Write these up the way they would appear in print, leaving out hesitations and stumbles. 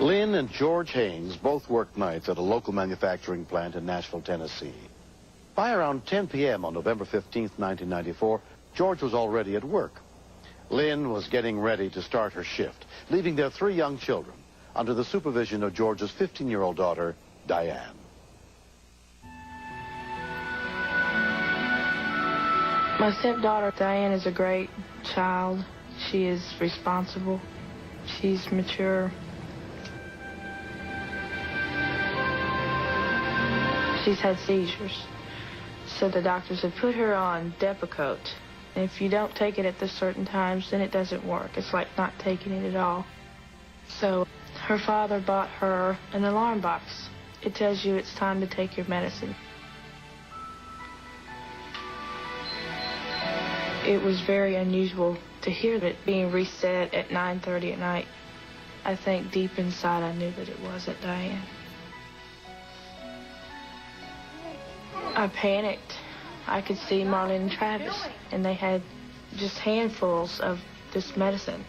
Lynn and George Haynes both worked nights at a local manufacturing plant in Nashville, Tennessee. By around 10 p.m. on November 15th, 1994, George was already at work. Lynn was getting ready to start her shift, leaving their 3 young children under the supervision of George's 15-year-old daughter, Diane. My stepdaughter, Diane, is a great child. She is responsible. She's mature. She's had seizures. So the doctors have put her on Depacote. And if you don't take it at the certain times, then it doesn't work. It's like not taking it at all. So her father bought her an alarm box. It tells you it's time to take your medicine. It was very unusual to hear it being reset at 9:30 at night. I think deep inside I knew that it wasn't Diane. I panicked. I could see Marlene and Travis, and they had just handfuls of this medicine.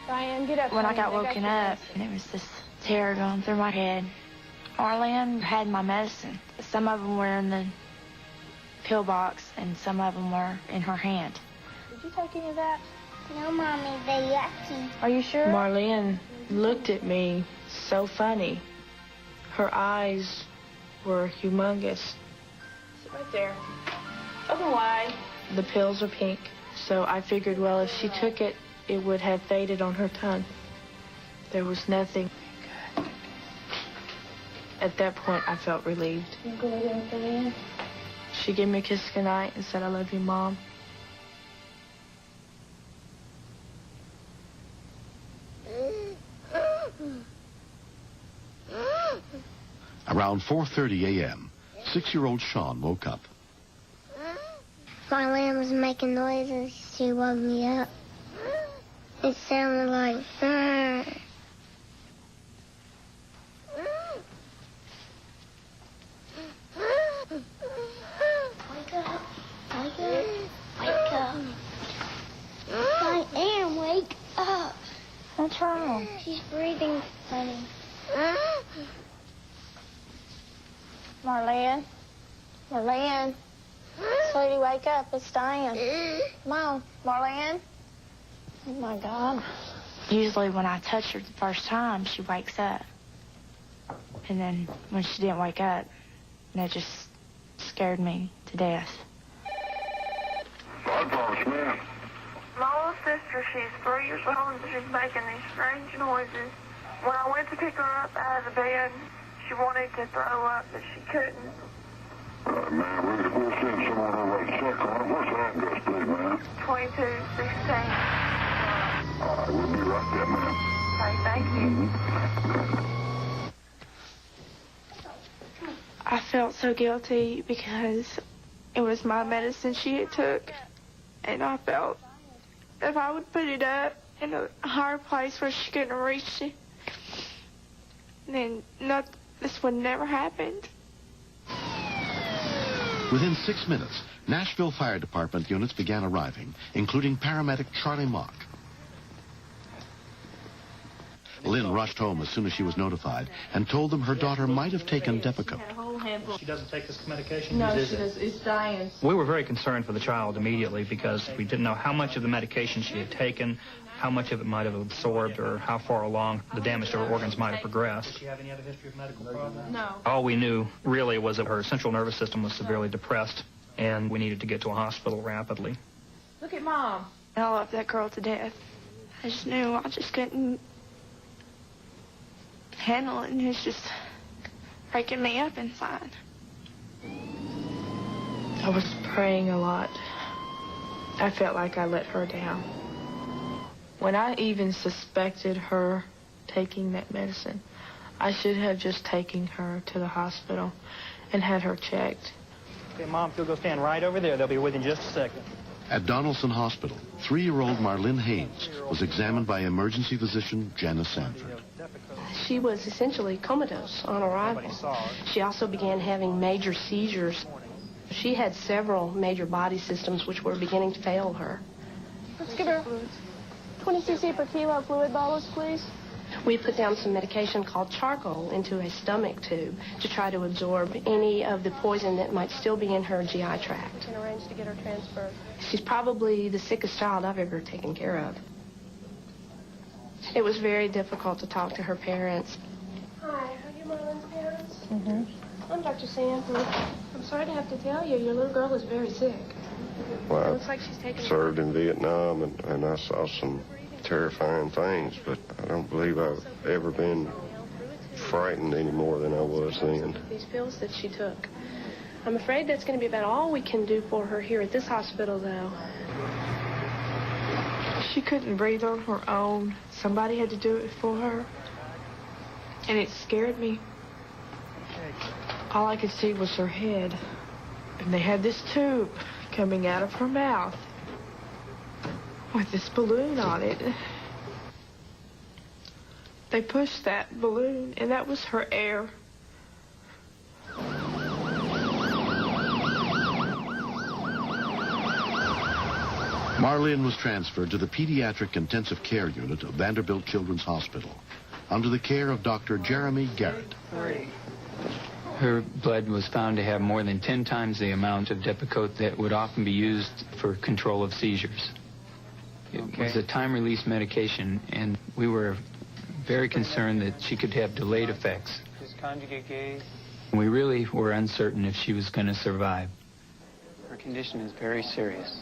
Diane, get up. When I got woken up, and it was this terror going through my head. Marlene had my medicine. Some of them were in the pill box, and some of them were in her hand. Did you take any of that? No, Mommy, they're yucky. Are you sure? Marlene looked at me so funny. Her eyes were humongous. Sit right there. Open wide. The pills are pink, so I figured, well, if she took it, it would have faded on her tongue. There was nothing. Good. At that point, I felt relieved. You go there, Diane. She gave me a kiss goodnight and said, "I love you, Mom." Around 4:30 a.m., 6-year-old Sean woke up. Marlene was making noises. She woke me up. It sounded like... Wake up. Wake up. Wake up. Diane, wake up. What's wrong? She's breathing funny. Marlene. Marlene. Sweetie, wake up. It's Diane. Come on, Marlene. Oh, my God. Usually when I touch her the first time, she wakes up. And then when she didn't wake up, that just scared me to death. My little sister, she's 3 years old, and she's making these strange noises. When I went to pick her up out of the bed, she wanted to throw up, but she couldn't. Man, we'll send someone over to check on her. What's her address, please, man? 2216. All right, we'll be right there, man. Okay, thank you. I felt so guilty because it was my medicine she had took. And I felt if I would put it up in a higher place where she couldn't reach it, then this would never happened. Within 6 minutes, Nashville Fire Department units began arriving, including paramedic Charlie Mock. Lynn rushed home as soon as she was notified and told them her daughter might have taken Depacote. She doesn't take this medication? No, she does. It's Diane's. We were very concerned for the child immediately because we didn't know how much of the medication she had taken, how much of it might have absorbed, or how far along the damage to her organs might have progressed. Did she have any other history of medical problems? No. All we knew really was that her central nervous system was severely depressed, and we needed to get to a hospital rapidly. Look at Mom. I love that girl to death. I just knew I just couldn't handle it, and it's just breaking me up inside. I was praying a lot. I felt like I let her down. When I even suspected her taking that medicine, I should have just taken her to the hospital and had her checked. Okay, Mom, if you'll go stand right over there, they'll be with you in just a second. At Donaldson Hospital, 3-year-old Marlene Haynes was examined by emergency physician Janice Sanford. She was essentially comatose on arrival. She also began having major seizures. She had several major body systems which were beginning to fail her. Let's give her 20 cc per kilo fluid bolus, please. We put down some medication called charcoal into a stomach tube to try to absorb any of the poison that might still be in her GI tract. And arrange to get her transferred. She's probably the sickest child I've ever taken care of. It was very difficult to talk to her parents. Hi, are you Marlene's parents? Mm-hmm. I'm Dr. Sanford. I'm sorry to have to tell you, your little girl is very sick. Well, it looks like she's taken served in Vietnam, and I saw some terrifying things, but I don't believe I've ever been frightened any more than I was then. These pills that she took. I'm afraid that's going to be about all we can do for her here at this hospital, though. She couldn't breathe on her own. Somebody had to do it for her. And it scared me. All I could see was her head. And they had this tube coming out of her mouth with this balloon on it. They pushed that balloon, and that was her air. Marlene was transferred to the Pediatric Intensive Care Unit of Vanderbilt Children's Hospital under the care of Dr. Jeremy Garrett. Her blood was found to have more than 10 times the amount of Depacote that would often be used for control of seizures. It was a time-release medication, and we were very concerned that she could have delayed effects. Just conjugate gaze. We really were uncertain if she was going to survive. Her condition is very serious.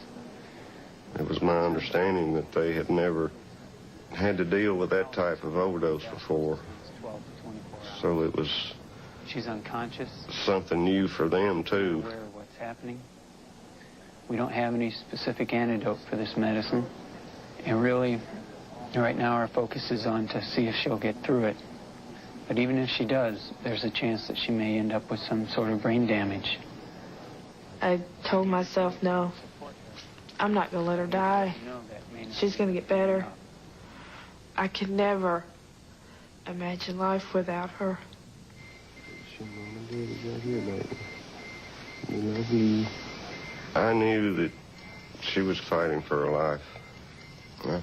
It was my understanding that they had never had to deal with that type of overdose before. 12 to 24 hours. So it was... She's unconscious. Something new for them, too. Aware of what's happening. We don't have any specific antidote for this medicine. And really, right now our focus is on to see if she'll get through it. But even if she does, there's a chance that she may end up with some sort of brain damage. I told myself, no, I'm not going to let her die. She's going to get better. I could never imagine life without her. I knew that she was fighting for her life. I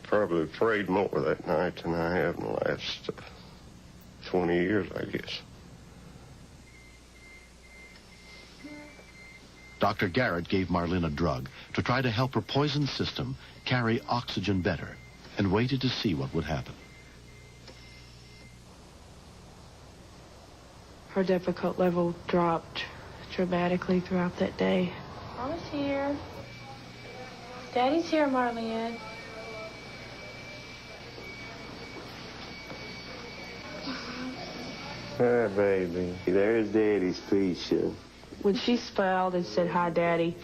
probably prayed more that night than I have in the last 20 years, I guess. Dr. Garrett gave Marlene a drug to try to help her poisoned system carry oxygen better and waited to see what would happen. Her Depacote level dropped dramatically throughout that day. Mama's here. Daddy's here, Marlene. Hi, baby. There's Daddy's pizza. When she smiled and said, "Hi, Daddy,"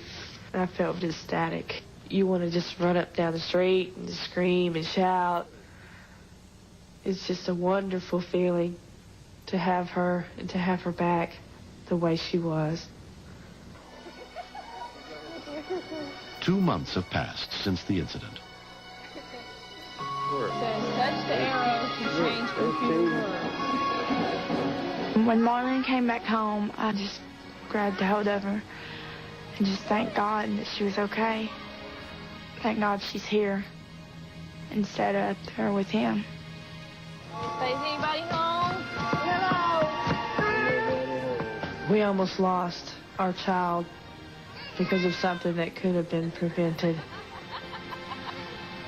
I felt ecstatic. You want to just run up down the street and just scream and shout. It's just a wonderful feeling to have her and to have her back the way she was. 2 months have passed since the incident. Touch the arrow to change computer words. When Marlene came back home, I just grabbed a hold of her and just thanked God that she was okay. Thank God she's here and sat up there with him. Is anybody home? We almost lost our child because of something that could have been prevented.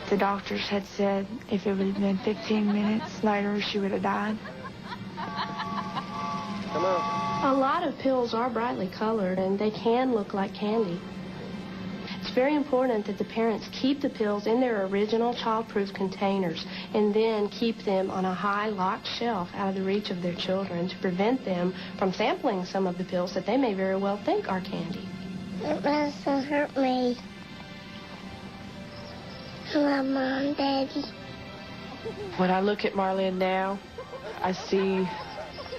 The doctors had said if it would have been 15 minutes later, she would have died. Come on. A lot of pills are brightly colored, and they can look like candy. It's very important that the parents keep the pills in their original child-proof containers and then keep them on a high locked shelf out of the reach of their children to prevent them from sampling some of the pills that they may very well think are candy. It doesn't hurt me. I love Mom and Daddy. When I look at Marlene now, I see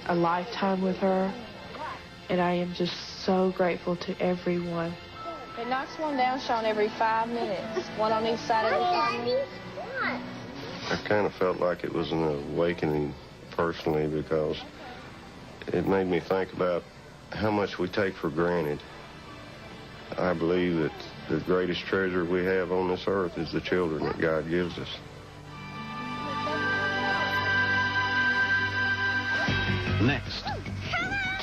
a lifetime with her, and I am just so grateful to everyone. It knocks one down, Sean, every 5 minutes. One on each side of the family. I kind of felt like it was an awakening personally because it made me think about how much we take for granted. I believe that the greatest treasure we have on this earth is the children that God gives us. Next.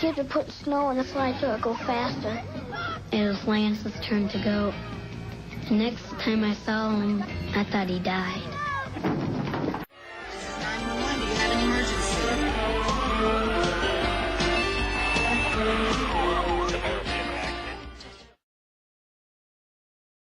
Kids are putting snow in the slide so it'll go faster. It was Lance's turn to go. The next time I saw him, I thought he died.